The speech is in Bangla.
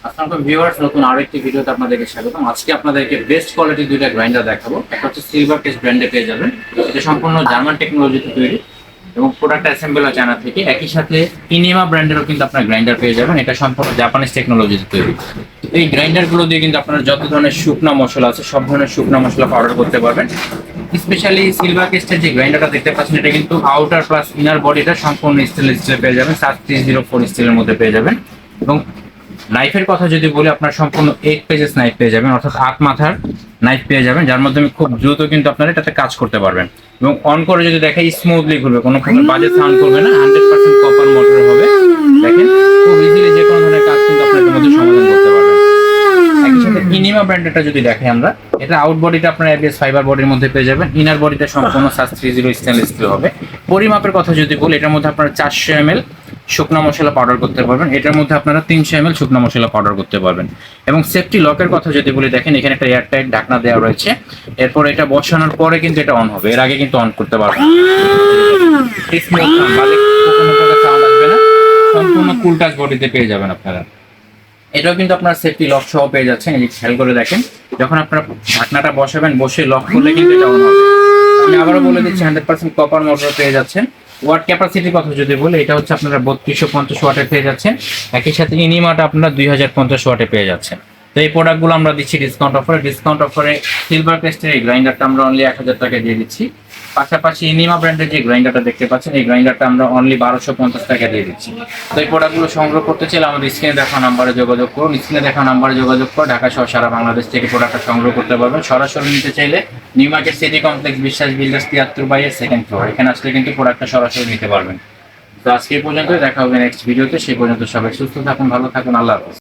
আসসালামু ভিউয়ার্স, নতুন আরেকটি ভিডিওতে আপনাদেরকে স্বাগতম। আজকে আপনাদেরকে বেস্ট কোয়ালিটির দুইটা গ্রাইন্ডার দেখাবো। একটা হচ্ছে সিলভার কেস ব্র্যান্ডে পেয়ে যাবেন, এটা সম্পূর্ণ জার্মান টেকনোলজিতে তৈরি এবং প্রোডাক্ট অ্যাসেম্বল হয় চায়না থেকে। একই সাথে ইনিমা ব্র্যান্ডেরও কিন্তু আপনার গ্রাইন্ডার পেয়ে যাবেন, এটা সম্পূর্ণ জাপানিজ টেকনোলজিতে তৈরি। এই গ্রাইন্ডারগুলো দিয়ে কিন্তু আপনারা যত ধরনের শুকনা মশলা আছে সব ধরনের শুকনা মশলা পাউডার করতে পারবেন। স্পেশালি সিলভার কেস্টের যে গ্রাইন্ডারটা দেখতে পাচ্ছেন, এটা কিন্তু আউটার প্লাস ইনার বডিটা সম্পূর্ণ স্টেনলেস স্টিলে পেয়ে যাবেন, 7304 স্টিলের মধ্যে পেয়ে যাবেন। এবং নাইফের কথা যদি বলি, আপনার সম্পূর্ণ 8 পেজেস নাইফ পেয়ে যাবেন, অর্থাৎ 8 মাথার নাইফ পেয়ে যাবেন, যার মাধ্যমে খুব দ্রুত কিন্তু আপনারা এটাতে কাজ করতে পারবেন। এবং অন করে যদি দেখাই, স্মুথলি ঘুরবে, কোনো প্রকার বাজে সাউন্ড করবে না, 100% কপার মোটর হবে। দেখেন খুব ইজিলি যে কোনো ধরনের কাজ কিন্তু আপনার এর মধ্যে সমাধান করতে পারবেন। একই সাথে ইনিমা ব্র্যান্ডেরটা যদি দেখাই আমরা, এটা আউট বডিটা আপনার এবিএস ফাইবার বডির মধ্যে পেয়ে যাবেন, ইনার বডিটা সম্পূর্ণ সাস 30 স্টেনলেস স্টিল হবে। পরিমাপের কথা যদি বলি, এটার মধ্যে আপনারা 400 ml শুকনো মশলা পাউডার করতে পারবেন, এটার মধ্যে আপনারা 300 ml শুকনো মশলা পাউডার করতে পারবেন। এবং সেফটি লকের কথা যদি বলি, দেখেন এখানে একটা এয়ারটাইট ঢাকনা দেওয়া রয়েছে। এরপর এটা বসানোর পরে কিন্তু এটা অন হবে, এর আগে কিন্তু অন করতে পারবেন। সম্পূর্ণ কুল টাচ বডিতে পেয়ে যাবেন আপনারা। এটাও কিন্তু আপনার সেফটি লক সহ পেয়ে যাচ্ছেন। এই খেয়াল করে দেখেন, যখন আপনার ঢাকনাটা বসাবেন, বসে লক করলে কিন্তু এটা অন হবে। আমি আবারও বলে দিচ্ছি, 100% কপার মোটর পেয়ে যাচ্ছেন। ওয়াট ক্যাপাসিটির কথা যদি বলি, এটা হচ্ছে আপনারা 3250 ওয়াটে পেয়ে যাচ্ছেন। একই সাথে ইনিমাটা আপনারা 2050 ওয়াটে পেয়ে যাচ্ছেন। তো এই প্রোডাক্টগুলো আমরা দিচ্ছি ডিসকাউন্ট অফারে সিলভার ক্রেস্টের এই গ্রাইন্ডারটা আমরা অনলি 1000 টাকা দিয়ে দিচ্ছি। পাশাপাশি ইনিমা ব্র্যান্ডের যে গ্রাইন্ডারটা দেখতে পাচ্ছেন, এই গ্রাইন্ডারটা আমরা অনলি 1250 টাকা দিয়ে দিচ্ছি। তো এই প্রোডাক্টগুলো সংগ্রহ করতে চাইলে আমাদের স্ক্রিনে দেখা নাম্বারে যোগাযোগ করুন। স্ক্রিনে দেখা নাম্বারে যোগাযোগ করে ঢাকা সহ সারা বাংলাদেশ থেকে প্রোডাক্টটা সংগ্রহ করতে পারবেন। সরাসরি নিতে চাইলে নিউ মার্কেট সিটি কমপ্লেক্স বিশ্বাস বিল্ডার্স 73/এর সেকেন্ড ফ্লোর, এখানে আসলে কিন্তু প্রোডাক্টটা সরাসরি নিতে পারবেন। তো আজকে এই পর্যন্ত, দেখা হবে নেক্সট ভিডিওতে। সেই পর্যন্ত সবাই সুস্থ থাকুন, ভালো থাকুন, আল্লাহ হাফেজ।